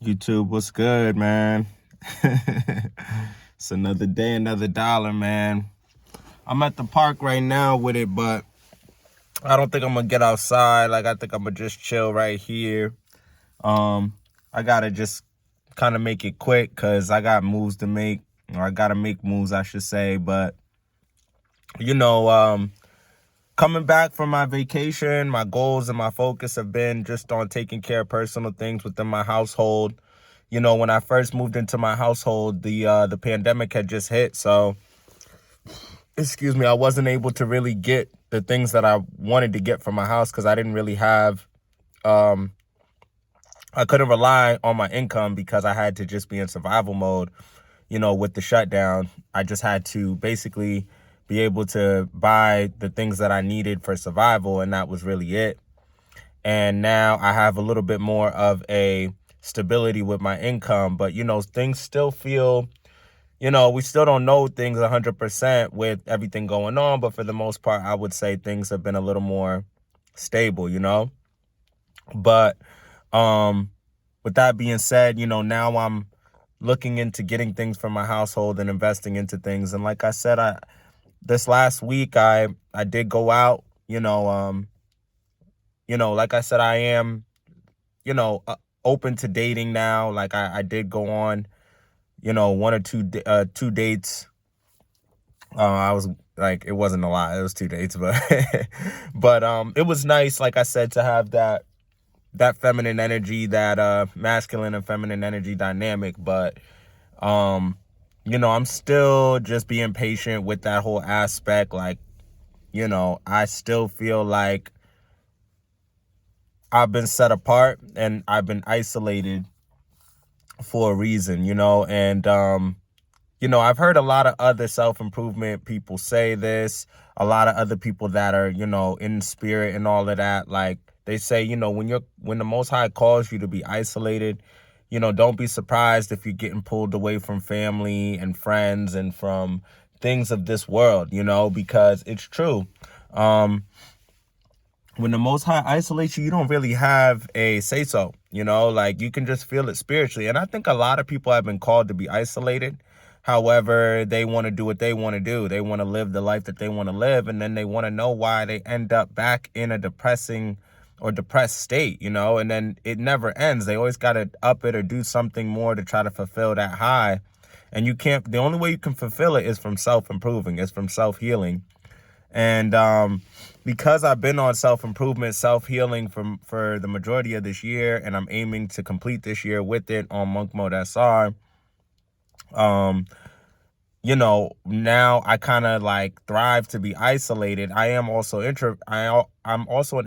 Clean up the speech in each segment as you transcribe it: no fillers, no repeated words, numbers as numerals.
YouTube, what's good, man? It's another day, another dollar, man. I'm at the park right now with it, but I don't think I'm gonna get outside. I think I'm gonna just chill right here. I gotta just kind of make it quick because I got moves to make, or I gotta make moves, I should say. But you know, coming back from my vacation, my goals and my focus have been just on taking care of personal things within my household. When I first moved into my household, the pandemic had just hit, so excuse me, I wasn't able to really get the things that I wanted to get from my house because I didn't really have I couldn't rely on my income because I had to just be in survival mode. With the shutdown, I just had to basically be able to buy the things that I needed for survival, and that was really it. And now I have a little bit more of a stability with my income, but things still feel, we still don't know things 100% with everything going on, but for the most part, I would say things have been a little more stable, but with that being said, now I'm looking into getting things from my household and investing into things. And like I said, this last week I did go out, like I said, I am, open to dating now. Like I did go on, one or two dates. I was like, it wasn't a lot. It was 2 dates, but but it was nice, like I said, to have that feminine energy, that masculine and feminine energy dynamic. But I'm still just being patient with that whole aspect. Like, I still feel like I've been set apart and I've been isolated for a reason, and I've heard a lot of other self-improvement people say this, a lot of other people that are, in spirit and all of that. Like they say, when the Most High calls you to be isolated, don't be surprised if you're getting pulled away from family and friends and from things of this world, because it's true. When the Most High isolates you, you don't really have a say-so, like you can just feel it spiritually. And I think a lot of people have been called to be isolated. However, they want to do what they want to do. They want to live the life that they want to live. And then they want to know why they end up back in a depressing or depressed state, and then it never ends. They always got to up it or do something more to try to fulfill that high. And the only way you can fulfill it is from self-improving, is from self-healing. And because I've been on self-improvement, self-healing for the majority of this year, and I'm aiming to complete this year with it on Monk Mode SR, now I kind of like thrive to be isolated. I'm also an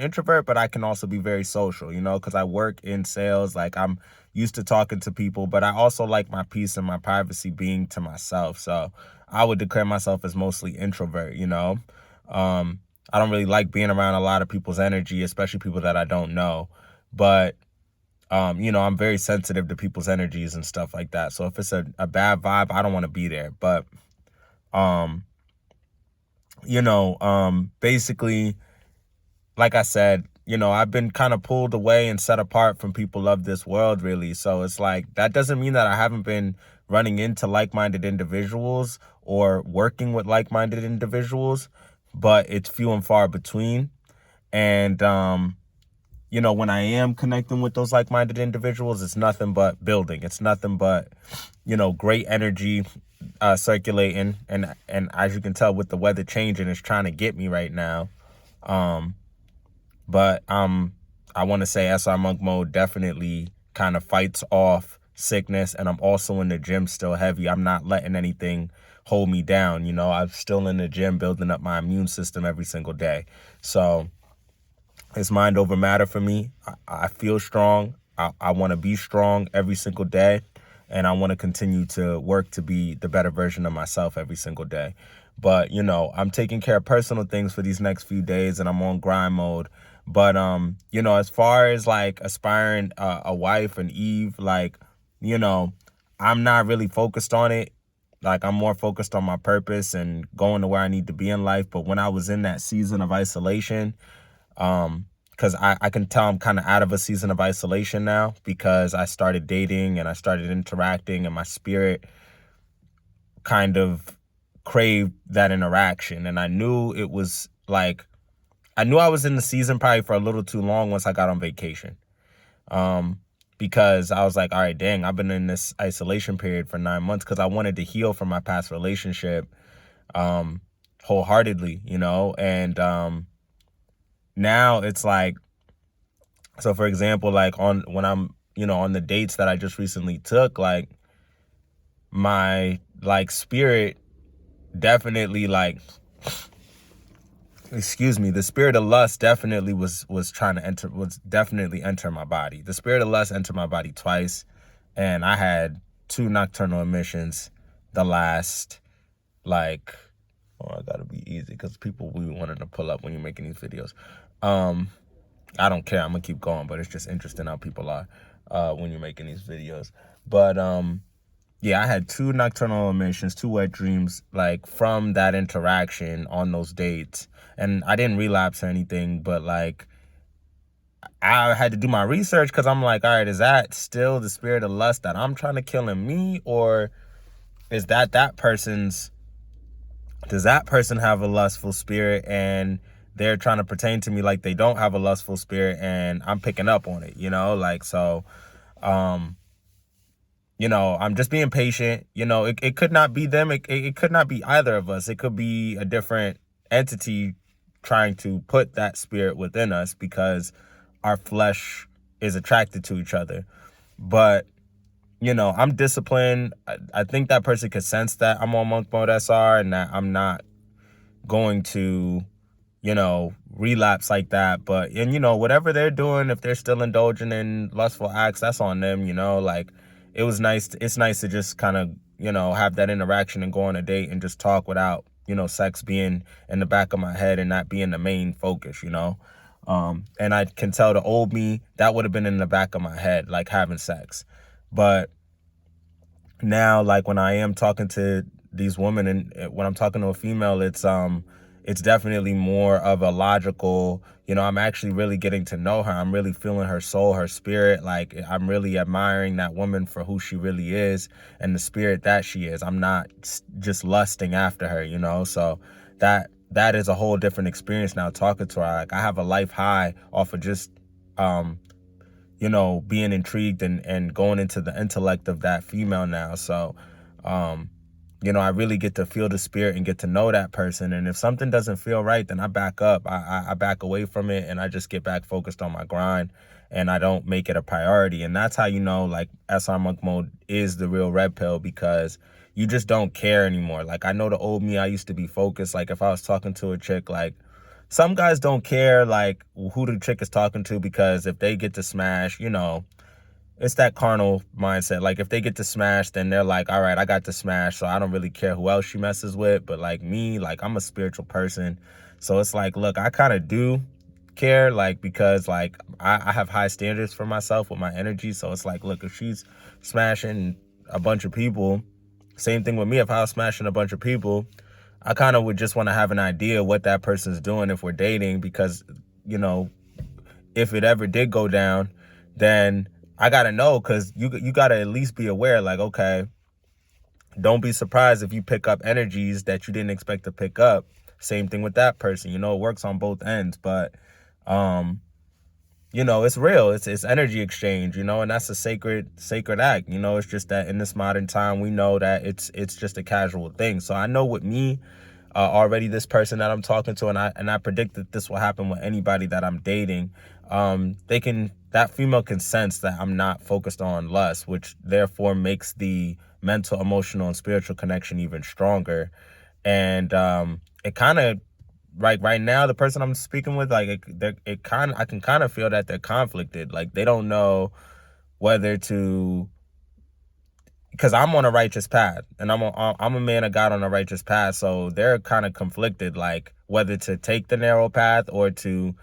introvert, but I can also be very social, because I work in sales. Like I'm used to talking to people, but I also like my peace and my privacy being to myself. So I would declare myself as mostly introvert, I don't really like being around a lot of people's energy, especially people that I don't know. But I'm very sensitive to people's energies and stuff like that. So if it's a bad vibe, I don't want to be there. But, basically, like I said, I've been kind of pulled away and set apart from people of this world, really. So it's like, that doesn't mean that I haven't been running into like-minded individuals or working with like-minded individuals, but it's few and far between. And, when I am connecting with those like-minded individuals, it's nothing but building. It's nothing but, great energy circulating. And as you can tell with the weather changing, it's trying to get me right now. But I want to say SR Monk Mode definitely kind of fights off sickness. And I'm also in the gym still heavy. I'm not letting anything hold me down. I'm still in the gym building up my immune system every single day. So it's mind over matter for me. I feel strong. I want to be strong every single day. And I want to continue to work to be the better version of myself every single day. But, I'm taking care of personal things for these next few days and I'm on grind mode. But, as far as like aspiring a wife and Eve, like, I'm not really focused on it. Like I'm more focused on my purpose and going to where I need to be in life. But when I was in that season of isolation, because I can tell I'm kind of out of a season of isolation now, because I started dating and I started interacting, and my spirit kind of craved that interaction. And I knew it was like, I knew I was in the season probably for a little too long once I got on vacation. Because I was like, all right, dang, I've been in this isolation period for 9 months, because I wanted to heal from my past relationship wholeheartedly, you know? And now it's like, so for example, like when I'm, on the dates that I just recently took, like my like spirit definitely like, excuse me, the spirit of lust definitely was definitely enter my body. The spirit of lust entered my body twice, and I had 2 nocturnal emissions the last, like, oh, I gotta be easy because people will be wanting to pull up when you're making these videos. I don't care, I'm gonna keep going, but it's just interesting how people are when you're making these videos. But yeah, I had 2 nocturnal emissions, 2 wet dreams, like from that interaction on those dates. And I didn't relapse or anything, but like I had to do my research, because I'm like, all right, is that still the spirit of lust that I'm trying to kill in me? Or is that does that person have a lustful spirit and they're trying to pertain to me like they don't have a lustful spirit, and I'm picking up on it, like, so, I'm just being patient. It could not be them. It could not be either of us. It could be a different entity trying to put that spirit within us, because our flesh is attracted to each other. But, I'm disciplined. I think that person could sense that I'm on monk mode SR, and that I'm not going to, relapse like that. But, and, whatever they're doing, if they're still indulging in lustful acts, that's on them, like, it's nice to just kind of, have that interaction and go on a date and just talk without, sex being in the back of my head and not being the main focus, and I can tell the old me, that would have been in the back of my head, like having sex. But now, like, when I am talking to these women, and when I'm talking to a female, it's definitely more of a logical, I'm actually really getting to know her. I'm really feeling her soul, her spirit. Like, I'm really admiring that woman for who she really is and the spirit that she is. I'm not just lusting after her, so that is a whole different experience now, talking to her. Like, I have a life high off of just being intrigued and going into the intellect of that female now. So, I really get to feel the spirit and get to know that person. And if something doesn't feel right, then I back up. I back away from it, and I just get back focused on my grind, and I don't make it a priority. And that's how, like, SR monk mode is the real red pill, because you just don't care anymore. Like, I know the old me, I used to be focused. Like, if I was talking to a chick, like, some guys don't care, like, who the chick is talking to, because if they get to smash, it's that carnal mindset. Like, if they get to smash, then they're like, all right, I got to smash, so I don't really care who else she messes with. But like me, like, I'm a spiritual person. So it's like, look, I kind of do care, like, because like I have high standards for myself with my energy. So it's like, look, if she's smashing a bunch of people, same thing with me. If I was smashing a bunch of people, I kind of would just want to have an idea what that person's doing if we're dating, because, if it ever did go down, then I got to know, because you got to at least be aware, like, okay, don't be surprised if you pick up energies that you didn't expect to pick up. Same thing with that person, it works on both ends. But, it's real. It's energy exchange, and that's a sacred act. It's just that in this modern time, we know that it's just a casual thing. So I know with me, already, this person that I'm talking to, and I predict that this will happen with anybody that I'm dating. That female can sense that I'm not focused on lust, which therefore makes the mental, emotional, and spiritual connection even stronger. And it kind of, like, right now, the person I'm speaking with, like, I can kind of feel that they're conflicted. Like, they don't know whether to, because I'm on a righteous path, and I'm a man of God on a righteous path. So they're kind of conflicted, like, whether to take the narrow path or to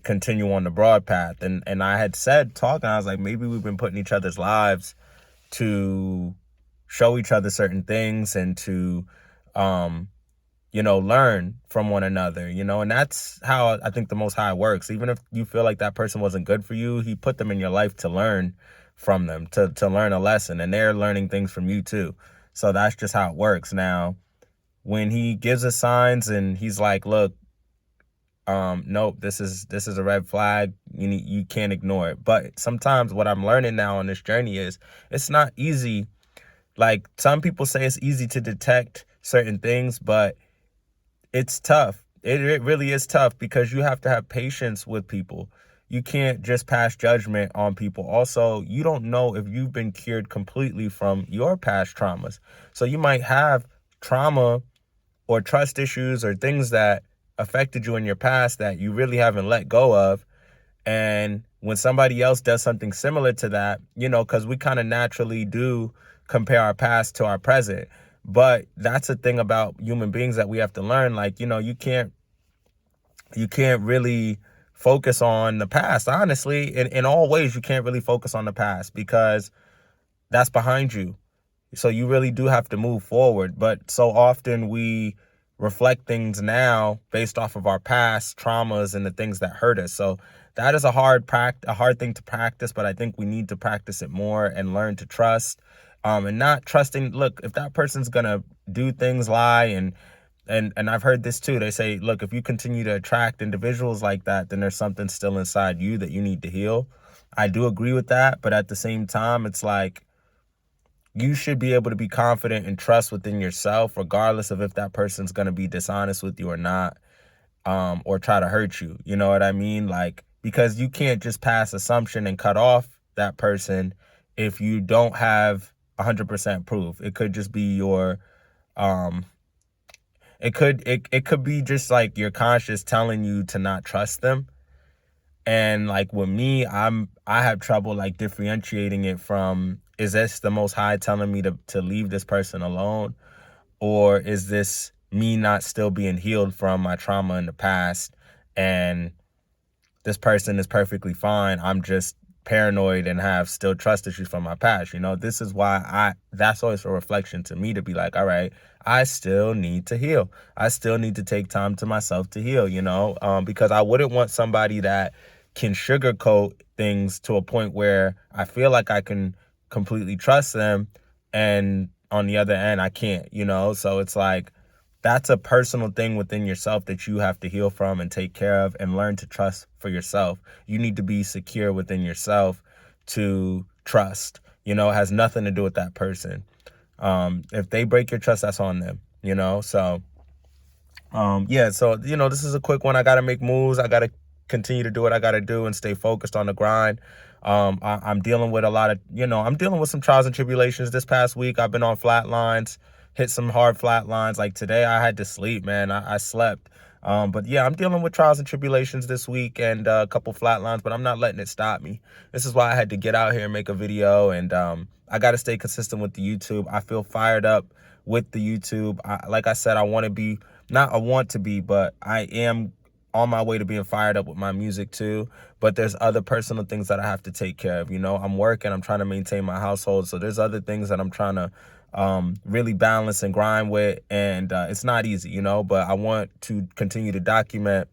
continue on the broad path. And I had said, talking, I was like, maybe we've been putting each other's lives to show each other certain things, and to learn from one another, and that's how I think the Most High works. Even if you feel like that person wasn't good for you, he put them in your life to learn from them, to learn a lesson, and they're learning things from you too. So that's just how it works. Now, when he gives us signs and he's like, look, nope, this is a red flag. You can't ignore it. But sometimes what I'm learning now on this journey is it's not easy. Like, some people say it's easy to detect certain things, but it's tough. It really is tough, because you have to have patience with people. You can't just pass judgment on people. Also, you don't know if you've been cured completely from your past traumas. So you might have trauma or trust issues or things that affected you in your past that you really haven't let go of. And when somebody else does something similar to that, because we kind of naturally do compare our past to our present. But that's the thing about human beings that we have to learn. Like, you can't really focus on the past. Honestly, in all ways, you can't really focus on the past, because that's behind you. So you really do have to move forward. But so often we reflect things now based off of our past traumas and the things that hurt us. So that is a hard thing to practice, but I think we need to practice it more and learn to trust, and not trusting. Look, if that person's gonna do things, lie, and I've heard this too. They say, look, if you continue to attract individuals like that, then there's something still inside you that you need to heal. I do agree with that, but at the same time, it's like, you should be able to be confident and trust within yourself, regardless of if that person's going to be dishonest with you or not, or try to hurt you. You know what I mean? Like, because you can't just pass assumption and cut off that person if you don't have 100% proof. It could just be um, it could be just like your conscience telling you to not trust them. And like with me, I have trouble like differentiating it from, is this the Most High telling me to leave this person alone? Or is this me not still being healed from my trauma in the past, and this person is perfectly fine? I'm just paranoid and have still trust issues from my past. This is why that's always a reflection to me, to be like, all right, I still need to heal. I still need to take time to myself to heal, because I wouldn't want somebody that can sugarcoat things to a point where I feel like I can completely trust them, and on the other end, I can't, So it's like, that's a personal thing within yourself that you have to heal from and take care of and learn to trust for yourself. You need to be secure within yourself to trust. It has nothing to do with that person. If they break your trust, that's on them, So, yeah, so, this is a quick one. I got to make moves. I got to continue to do what I got to do and stay focused on the grind. I'm dealing with a lot of, I'm dealing with some trials and tribulations this past week. I've been on Flatlines, hit some hard flatlines. Like today, I had to sleep, man. I slept. But yeah, I'm dealing with trials and tribulations this week and a couple flatlines, but I'm not letting it stop me. This is why I had to get out here and make a video, and I got to stay consistent with the YouTube. I feel fired up with the YouTube. Like I said, I want to be, not I want to be, but I am on my way to being fired up with my music too. But there's other personal things that I have to take care of. I'm working, I'm trying to maintain my household. So there's other things that I'm trying to really balance and grind with. And it's not easy, but I want to continue to document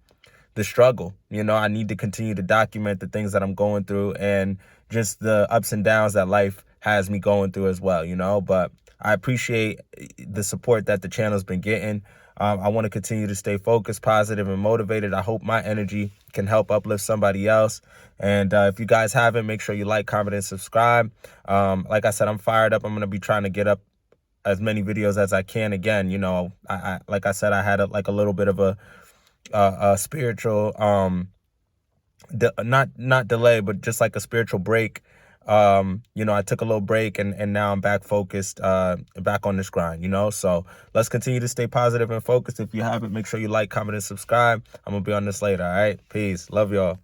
the struggle. I need to continue to document the things that I'm going through and just the ups and downs that life has me going through as well, but I appreciate the support that the channel's been getting. I want to continue to stay focused, positive, and motivated. I hope my energy can help uplift somebody else. And if you guys haven't, make sure you like, comment, and subscribe. Like I said, I'm fired up. I'm going to be trying to get up as many videos as I can. Again, I like I said, I had a little bit of a spiritual, not delay, but just like a spiritual break. I took a little break, and now I'm back focused, back on this grind, So let's continue to stay positive and focused. If you haven't, make sure you like, comment, and subscribe. I'm gonna be on this later. All right, peace, love y'all.